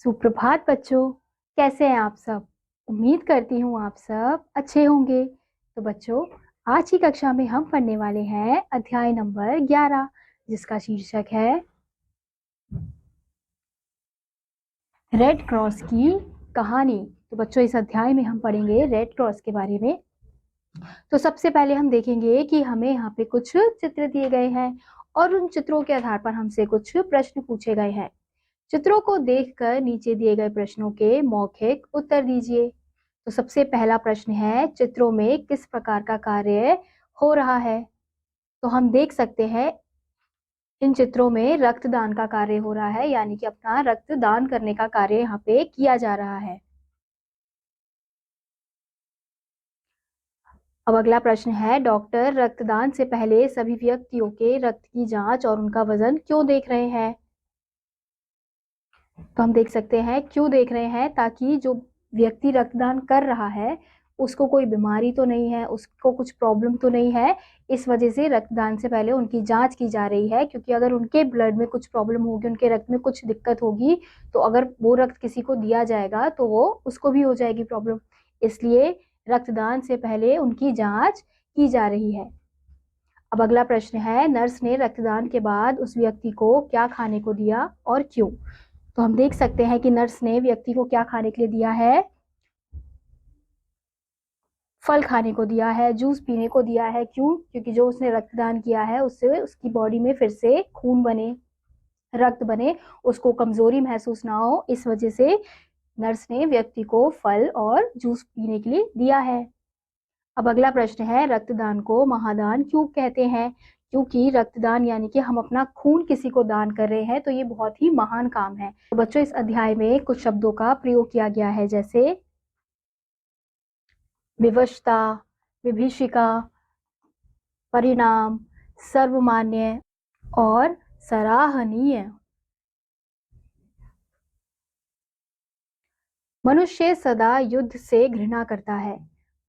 सुप्रभात बच्चों, कैसे हैं आप सब। उम्मीद करती हूँ आप सब अच्छे होंगे। तो बच्चों, आज की कक्षा में हम पढ़ने वाले हैं अध्याय नंबर 11, जिसका शीर्षक है रेड क्रॉस की कहानी। तो बच्चों, इस अध्याय में हम पढ़ेंगे रेड क्रॉस के बारे में। तो सबसे पहले हम देखेंगे कि हमें यहाँ पे कुछ चित्र दिए गए हैं और उन चित्रों के आधार पर हमसे कुछ प्रश्न पूछे गए हैं। चित्रों को देखकर नीचे दिए गए प्रश्नों के मौखिक उत्तर दीजिए। तो सबसे पहला प्रश्न है, चित्रों में किस प्रकार का कार्य हो रहा है। तो हम देख सकते हैं इन चित्रों में रक्तदान का कार्य हो रहा है, यानी कि अपना रक्तदान करने का कार्य यहाँ पे किया जा रहा है। अब अगला प्रश्न है, डॉक्टर रक्तदान से पहले सभी व्यक्तियों के रक्त की जांच और उनका वजन क्यों देख रहे हैं। तो हम देख सकते हैं क्यों देख रहे हैं, ताकि जो व्यक्ति रक्तदान कर रहा है उसको कोई बीमारी तो नहीं है, उसको कुछ प्रॉब्लम तो नहीं है। इस वजह से रक्तदान से पहले उनकी जांच की जा रही है, क्योंकि अगर उनके ब्लड में कुछ प्रॉब्लम होगी, उनके रक्त में कुछ दिक्कत होगी, तो अगर वो रक्त किसी को दिया जाएगा तो वो उसको भी हो जाएगी प्रॉब्लम। इसलिए रक्तदान से पहले उनकी जांच की जा रही है। अब अगला प्रश्न है, नर्स ने रक्तदान के बाद उस व्यक्ति को क्या खाने को दिया और क्यों। तो हम देख सकते हैं कि नर्स ने व्यक्ति को क्या खाने के लिए दिया है, फल खाने को दिया है, जूस पीने को दिया है। क्यों? क्योंकि जो उसने रक्तदान किया है उससे उसकी बॉडी में फिर से खून बने, रक्त बने, उसको कमजोरी महसूस ना हो। इस वजह से नर्स ने व्यक्ति को फल और जूस पीने के लिए दिया है। अब अगला प्रश्न है, रक्तदान को महादान क्यों कहते हैं। क्योंकि रक्तदान यानी कि हम अपना खून किसी को दान कर रहे हैं, तो ये बहुत ही महान काम है। तो बच्चों, इस अध्याय में कुछ शब्दों का प्रयोग किया गया है, जैसे विवशता, विभीषिका, परिणाम, सर्वमान्य और सराहनीय। मनुष्य सदा युद्ध से घृणा करता है,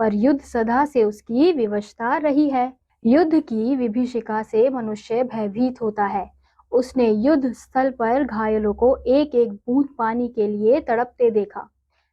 पर युद्ध सदा से उसकी विवशता रही है। युद्ध की विभीषिका से मनुष्य भयभीत होता है। उसने युद्ध स्थल पर घायलों को एक एक बूंद पानी के लिए तड़पते देखा,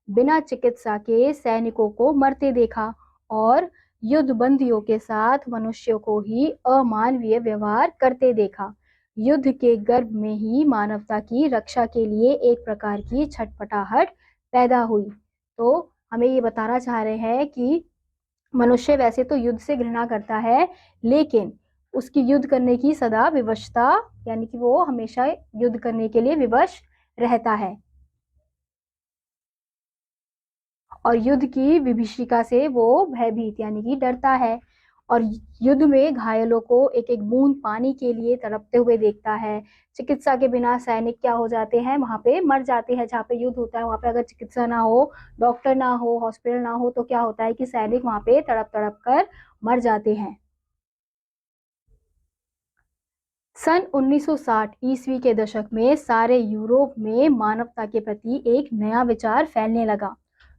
बिना चिकित्सा के सैनिकों को मरते देखा और युद्ध बंदियों के साथ मनुष्यों को ही अमानवीय व्यवहार करते देखा। युद्ध के गर्भ में ही मानवता की रक्षा के लिए एक प्रकार की छटपटाहट पैदा हुई। तो हमें ये बताना चाह रहे हैं कि मनुष्य वैसे तो युद्ध से घृणा करता है, लेकिन उसकी युद्ध करने की सदा विवशता, यानी कि वो हमेशा युद्ध करने के लिए विवश रहता है। और युद्ध की विभीषिका से वो भयभीत यानी कि डरता है, और युद्ध में घायलों को एक एक बूंद पानी के लिए तड़पते हुए देखता है। चिकित्सा के बिना सैनिक क्या हो जाते हैं, वहां पे मर जाते हैं। जहाँ पे युद्ध होता है वहां पे अगर चिकित्सा ना हो, डॉक्टर ना हो, हॉस्पिटल ना हो, तो क्या होता है कि सैनिक वहां पे तड़प तड़प कर मर जाते हैं। सन 1960 ईस्वी के दशक में सारे यूरोप में मानवता के प्रति एक नया विचार फैलने लगा।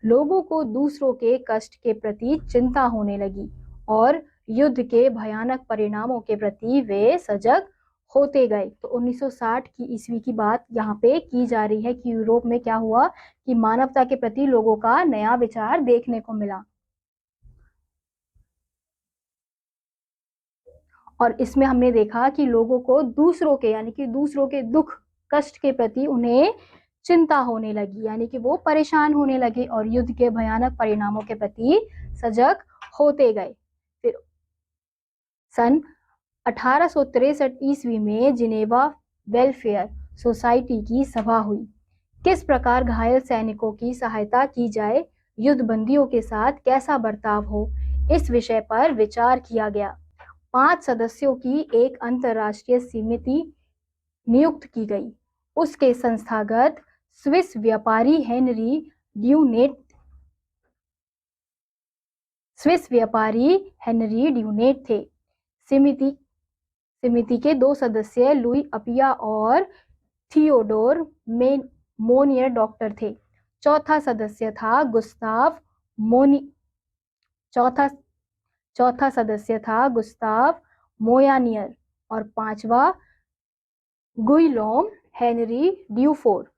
लोगों को दूसरों के कष्ट के प्रति चिंता होने लगी और युद्ध के भयानक परिणामों के प्रति वे सजग होते गए। तो 1960 की ईस्वी की बात यहाँ पे की जा रही है कि यूरोप में क्या हुआ कि मानवता के प्रति लोगों का नया विचार देखने को मिला। और इसमें हमने देखा कि लोगों को दूसरों के, यानी कि दूसरों के दुख कष्ट के प्रति उन्हें चिंता होने लगी, यानी कि वो परेशान होने लगे और युद्ध के भयानक परिणामों के प्रति सजग होते गए। फिर सन 1863 ईस्वी में जिनेवा वेलफेयर सोसाइटी की सभा हुई। किस प्रकार घायल सैनिकों की सहायता की जाए, युद्ध बंदियों के साथ कैसा बर्ताव हो, इस विषय पर विचार किया गया। 5 सदस्यों की एक अंतर्राष्ट्रीय समिति नियुक्त की गई। उसके संस्थागत स्विस व्यापारी हेनरी ड्यूनेट थे। समिति के 2 सदस्य लुई अपिया और थियोडोर मोनियर डॉक्टर थे। चौथा सदस्य था गुस्ताव मोयानियर और 5वां गुइलोम हेनरी ड्यूफोर।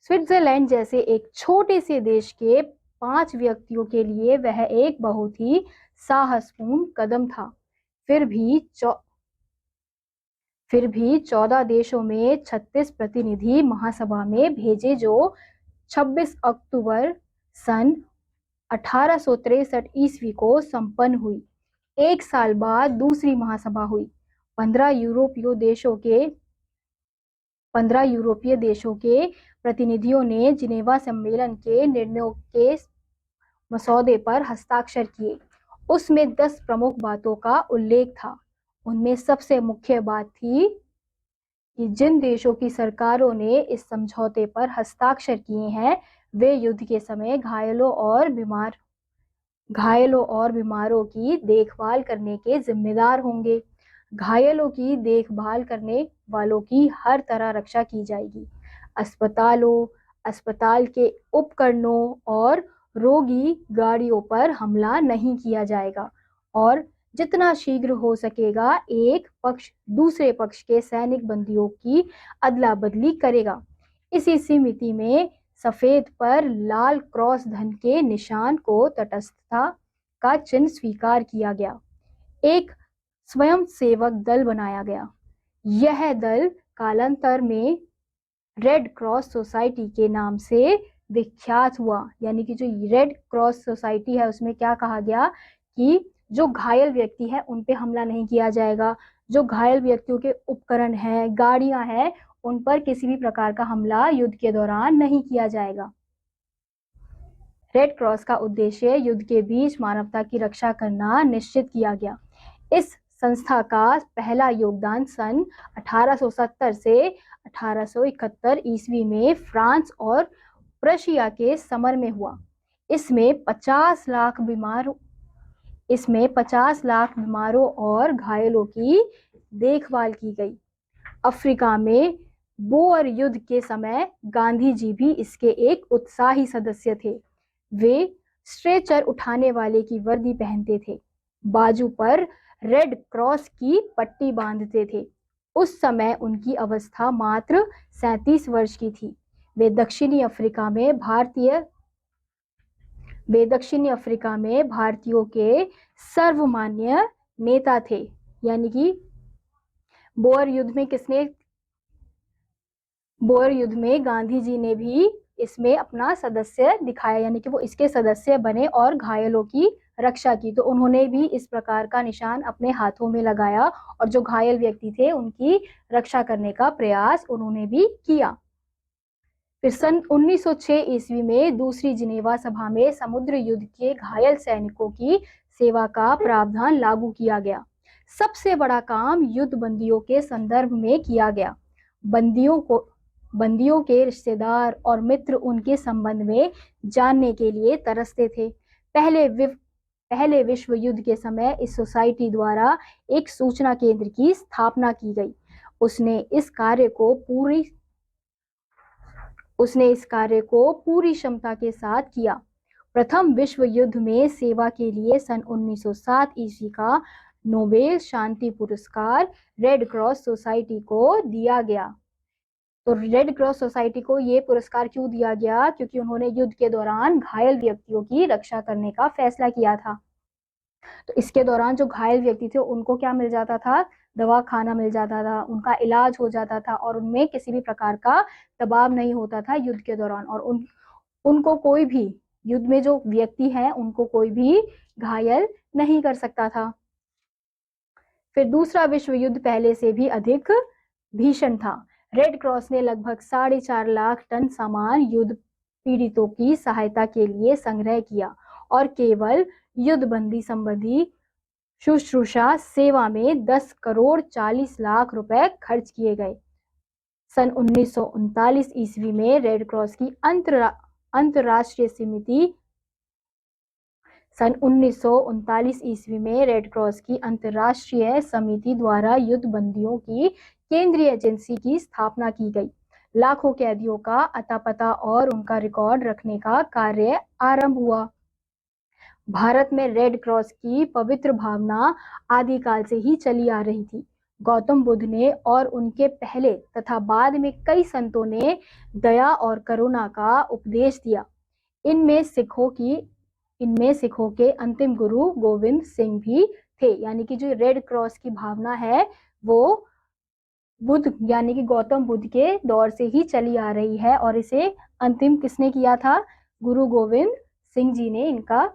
स्विट्जरलैंड जैसे एक छोटे से देश के 5 व्यक्तियों के लिए वह एक बहुत ही साहसपूर्ण कदम था। फिर भी 14 देशों में 36 प्रतिनिधि महासभा में भेजे, जो 26 अक्टूबर सन 1863 ईस्वी को संपन्न हुई। एक साल बाद दूसरी महासभा हुई। 15 यूरोपीय देशों के प्रतिनिधियों ने जिनेवा सम्मेलन के निर्णयों के मसौदे पर हस्ताक्षर किए। उसमें 10 प्रमुख बातों का उल्लेख था। उनमें सबसे मुख्य बात थी कि जिन देशों की सरकारों ने इस समझौते पर हस्ताक्षर किए हैं, वे युद्ध के समय घायलों और बीमारों की देखभाल करने के जिम्मेदार होंगे। घायलों की देखभाल करने वालों की हर तरह रक्षा की जाएगी। अस्पताल के उपकरणों और रोगी गाड़ियों पर हमला नहीं किया जाएगा और जितना शीघ्र हो सकेगा एक पक्ष दूसरे पक्ष के सैनिक बंदियों की अदला बदली करेगा। इसी समिति में सफेद पर लाल क्रॉस धन के निशान को तटस्थता का चिन्ह स्वीकार किया गया। एक स्वयंसेवक दल बनाया गया। यह दल कालांतर में रेड क्रॉस सोसाइटी के नाम से विख्यात हुआ। यानी कि जो रेड क्रॉस सोसाइटी है, उसमें क्या कहा गया कि जो घायल व्यक्ति है उन पे हमला नहीं किया जाएगा। जो घायल व्यक्तियों के उपकरण हैं, गाड़ियां हैं, उन पर किसी भी प्रकार का हमला युद्ध के दौरान नहीं किया जाएगा। रेड क्रॉस का उद्देश्य युद्ध के बीच मानवता की रक्षा करना निश्चित किया गया। इस संस्था का पहला योगदान सन 1870 से 1871 ईस्वी में फ्रांस और प्रशिया के समर में हुआ। इसमें 50 लाख बीमारों और घायलों की देखभाल की गई। अफ्रीका में बोअर युद्ध के समय गांधी जी भी इसके एक उत्साही सदस्य थे। वे स्ट्रेचर उठाने वाले की वर्दी पहनते थे, बाजू पर रेड क्रॉस की पट्टी बांधते थे। उस समय उनकी अवस्था मात्र 37 वर्ष की थी। वे दक्षिणी अफ्रीका में भारतीयों के सर्वमान्य नेता थे। यानी कि बोअर युद्ध में गांधी जी ने भी इसमें अपना सदस्य दिखाया, यानी कि वो इसके सदस्य बने और घायलों की रक्षा की। तो उन्होंने भी इस प्रकार का निशान अपने हाथों में लगाया और जो घायल व्यक्ति थे उनकी रक्षा करने का प्रयास उन्होंने भी किया। फिर सन 1906 ईस्वी में दूसरी जिनेवा सभा में समुद्र युद्ध के घायल सैनिकों की सेवा का प्रावधान लागू किया गया। सबसे बड़ा काम युद्ध बंदियों के संदर्भ में किया गया। बंदियों के रिश्तेदार और मित्र उनके संबंध में जानने के लिए तरसते थे। पहले विश्व युद्ध के समय इस सोसाइटी द्वारा एक सूचना केंद्र की स्थापना की गई। उसने इस कार्य को पूरी क्षमता के साथ किया। प्रथम विश्व युद्ध में सेवा के लिए सन 1907 ईस्वी का नोबेल शांति पुरस्कार रेड क्रॉस सोसाइटी को दिया गया। तो रेड क्रॉस सोसाइटी को ये पुरस्कार क्यों दिया गया? क्योंकि उन्होंने युद्ध के दौरान घायल व्यक्तियों की रक्षा करने का फैसला किया था। तो इसके दौरान जो घायल व्यक्ति थे उनको क्या मिल जाता था? दवा खाना मिल जाता था, उनका इलाज हो जाता था और उनमें किसी भी प्रकार का दबाव नहीं होता था युद्ध के दौरान। और उनको कोई भी युद्ध में जो व्यक्ति है उनको कोई भी घायल नहीं कर सकता था। फिर दूसरा विश्व युद्ध पहले से भी अधिक भीषण था। रेड क्रॉस ने लगभग 4.5 लाख टन सामान युद्ध पीड़ितों की सहायता के लिए संग्रह किया और केवल युद्धबंदी संबंधी शुश्रूषा सेवा में 10 करोड़ 40 लाख रुपए खर्च किए गए। सन 1939 ईस्वी में रेड क्रॉस की अंतरराष्ट्रीय समिति द्वारा युद्ध बंदियों की केंद्रीय एजेंसी की स्थापना की गई। लाखों कैदियों का अता पता और उनका रिकॉर्ड रखने का कार्य आरंभ हुआ। भारत में रेड क्रॉस की पवित्र भावना आदिकाल से ही चली आ रही थी। गौतम बुद्ध ने और उनके पहले तथा बाद में कई संतों ने दया और करुणा का उपदेश दिया। इनमें सिखों के अंतिम गुरु गोविंद सिंह भी थे। यानी कि जो रेड क्रॉस की भावना है वो बुद्ध यानी कि गौतम बुद्ध के दौर से ही चली आ रही है, और इसे अंतिम किसने किया था? गुरु गोविंद सिंह जी ने इनका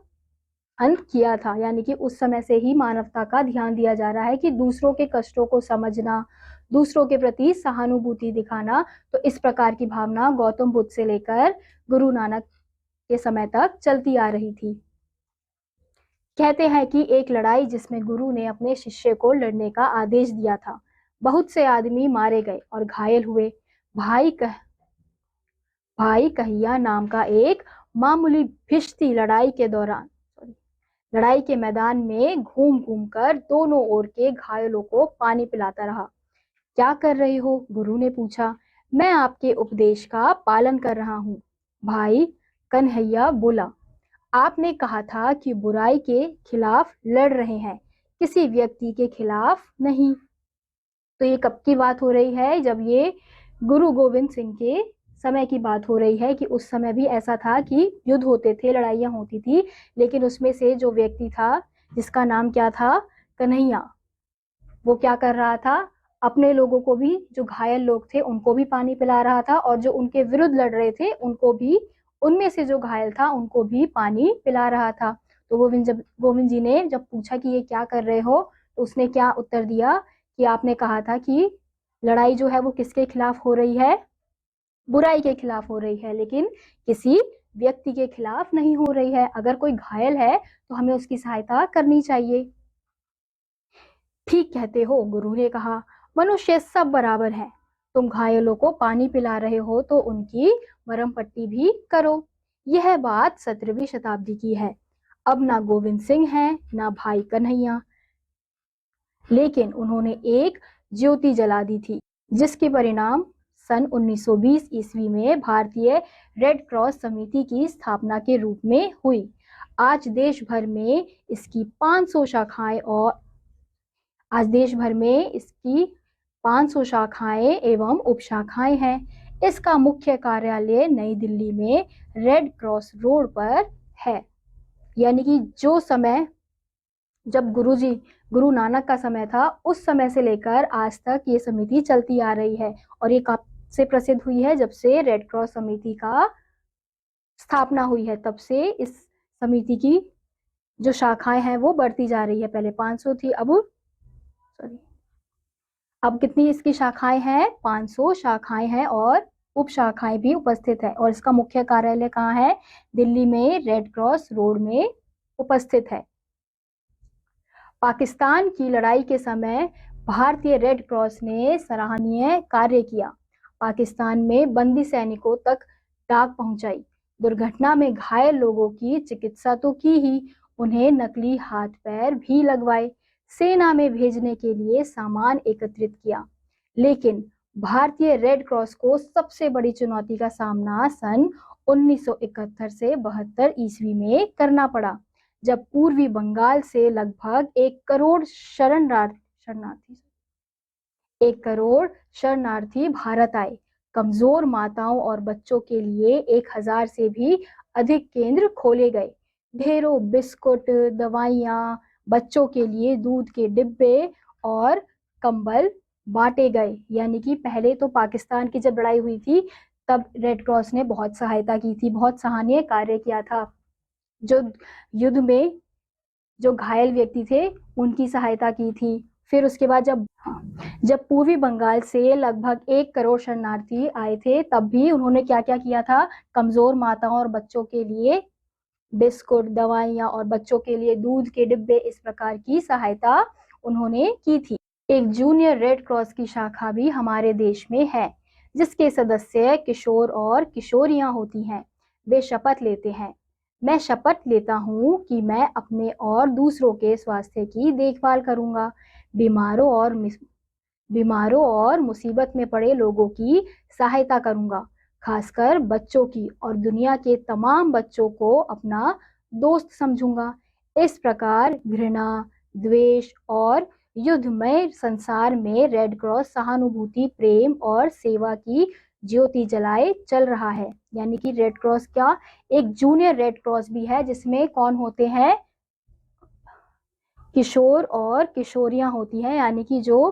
अंत किया था। यानी कि उस समय से ही मानवता का ध्यान दिया जा रहा है कि दूसरों के कष्टों को समझना, दूसरों के प्रति सहानुभूति दिखाना। तो इस प्रकार की भावना गौतम बुद्ध से लेकर गुरु नानक के समय तक चलती आ रही थी। कहते हैं कि एक लड़ाई जिसमें गुरु ने अपने शिष्य को लड़ने का आदेश दिया था, बहुत से आदमी मारे गए और घायल हुए। भाई कहिया नाम का एक मामूली भिश्ती लड़ाई के मैदान में घूम घूम कर दोनों ओर के घायलों को पानी पिलाता रहा। क्या कर रहे हो? गुरु ने पूछा। मैं आपके उपदेश का पालन कर रहा हूँ, भाई कन्हैया बोला। आपने कहा था कि बुराई के खिलाफ लड़ रहे हैं, किसी व्यक्ति के खिलाफ नहीं। तो ये कब की बात हो रही है? जब ये गुरु गोविंद सिंह के समय की बात हो रही है कि उस समय भी ऐसा था कि युद्ध होते थे, लड़ाइयां होती थी, लेकिन उसमें से जो व्यक्ति था जिसका नाम क्या था? कन्हैया, वो क्या कर रहा था? अपने लोगों को भी, जो घायल लोग थे उनको भी पानी पिला रहा था, और जो उनके विरुद्ध लड़ रहे थे उनको भी, उनमें से जो घायल था उनको भी पानी पिला रहा था। तो गोविंद जी ने जब पूछा कि ये क्या कर रहे हो, तो उसने क्या उत्तर दिया कि आपने कहा था कि लड़ाई जो है वो किसके खिलाफ हो रही है? बुराई के खिलाफ हो रही है, लेकिन किसी व्यक्ति के खिलाफ नहीं हो रही है। अगर कोई घायल है तो हमें उसकी सहायता करनी चाहिए। ठीक कहते हो, गुरु ने कहा। मनुष्य सब बराबर है। तुम घायलों को पानी पिला रहे हो तो उनकी मरहम पट्टी भी करो। यह बात 17वीं शताब्दी की है। अब ना गोविंद सिंह है ना भाई कन्हैया, लेकिन उन्होंने एक ज्योति जला दी थी, जिसके परिणाम सन 1920 ईस्वी में भारतीय रेड क्रॉस समिति की स्थापना के रूप में हुई। आज देश भर में इसकी 500 शाखाएं एवं उपशाखाएं हैं। इसका मुख्य कार्यालय नई दिल्ली में रेड क्रॉस रोड पर है। यानी कि जो समय जब गुरु नानक का समय था, उस समय से लेकर आज तक ये समिति चलती आ रही है, और ये कब से प्रसिद्ध हुई है? जब से रेड क्रॉस समिति का स्थापना हुई है, तब से इस समिति की जो शाखाएं हैं वो बढ़ती जा रही है। पहले 500 थी, अब कितनी इसकी शाखाएं हैं? 500 शाखाएं हैं, और उप शाखाएं भी उपस्थित है। और इसका मुख्य कार्यालय कहाँ है? दिल्ली में रेड क्रॉस रोड में उपस्थित है। पाकिस्तान की लड़ाई के समय भारतीय रेड क्रॉस ने सराहनीय कार्य किया। पाकिस्तान में बंदी सैनिकों तक डाक पहुंचाई, दुर्घटना में घायल लोगों की चिकित्सा तो की ही, उन्हें नकली हाथ पैर भी लगवाए, सेना में भेजने के लिए सामान एकत्रित किया। लेकिन भारतीय रेड क्रॉस को सबसे बड़ी चुनौती का सामना सन 1971 से 72 ईस्वी में करना पड़ा, जब पूर्वी बंगाल से लगभग 1 करोड़ शरणार्थी भारत आए। कमजोर माताओं और बच्चों के लिए 1000 से भी अधिक केंद्र खोले गए। ढेरों बिस्कुट, दवाइयां, बच्चों के लिए दूध के डिब्बे और कंबल बांटे गए। यानी कि पहले तो पाकिस्तान की जब लड़ाई हुई थी तब रेड क्रॉस ने बहुत सहायता की थी, बहुत सराहनीय कार्य किया था। जो युद्ध में जो घायल व्यक्ति थे उनकी सहायता की थी। फिर उसके बाद जब पूर्वी बंगाल से लगभग 1 करोड़ शरणार्थी आए थे, तब भी उन्होंने क्या क्या किया था? कमजोर माताओं और बच्चों के लिए बिस्कुट, दवाइयां और बच्चों के लिए दूध के डिब्बे, इस प्रकार की सहायता उन्होंने की थी। एक जूनियर रेड क्रॉस की शाखा भी हमारे देश में है, जिसके सदस्य किशोर और किशोरियां होती हैं। वे शपथ लेते हैं, मैं शपथ लेता हूँ कि मैं अपने और दूसरों के स्वास्थ्य की देखभाल करूंगा, बीमारों और मुसीबत में पड़े लोगों की सहायता करूंगा, खासकर बच्चों की, और दुनिया के तमाम बच्चों को अपना दोस्त समझूंगा। इस प्रकार घृणा, द्वेष और युद्धमय संसार में रेड क्रॉस सहानुभूति, प्रेम और सेवा की ज्योति जलाए चल रहा है। यानी कि रेड क्रॉस का एक जूनियर रेड क्रॉस भी है, जिसमें कौन होते हैं, किशोर और किशोरियां होती हैं, यानी कि जो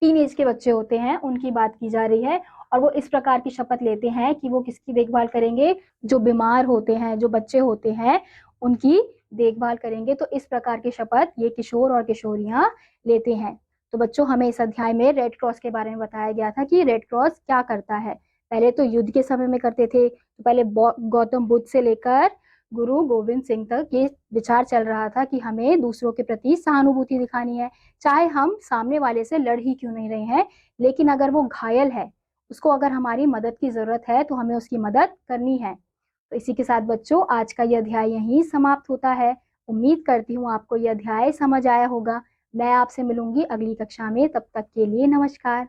टीनेज के बच्चे होते हैं उनकी बात की जा रही है। और वो इस प्रकार की शपथ लेते हैं कि वो किसकी देखभाल करेंगे, जो बीमार होते हैं, जो बच्चे होते हैं उनकी देखभाल करेंगे। तो इस प्रकार की शपथ ये किशोर और किशोरियां लेते हैं। तो बच्चों, हमें इस अध्याय में रेड क्रॉस के बारे में बताया गया था कि रेड क्रॉस क्या करता है। पहले तो युद्ध के समय में करते थे, तो पहले गौतम बुद्ध से लेकर गुरु गोविंद सिंह तक ये विचार चल रहा था कि हमें दूसरों के प्रति सहानुभूति दिखानी है, चाहे हम सामने वाले से लड़ ही क्यों नहीं रहे हैं, लेकिन अगर वो घायल है, उसको अगर हमारी मदद की जरूरत है तो हमें उसकी मदद करनी है। तो इसी के साथ बच्चों, आज का यह अध्याय यहीं समाप्त होता है। उम्मीद करती हूँ आपको यह अध्याय समझ आया होगा। मैं आपसे मिलूंगी अगली कक्षा में, तब तक के लिए नमस्कार।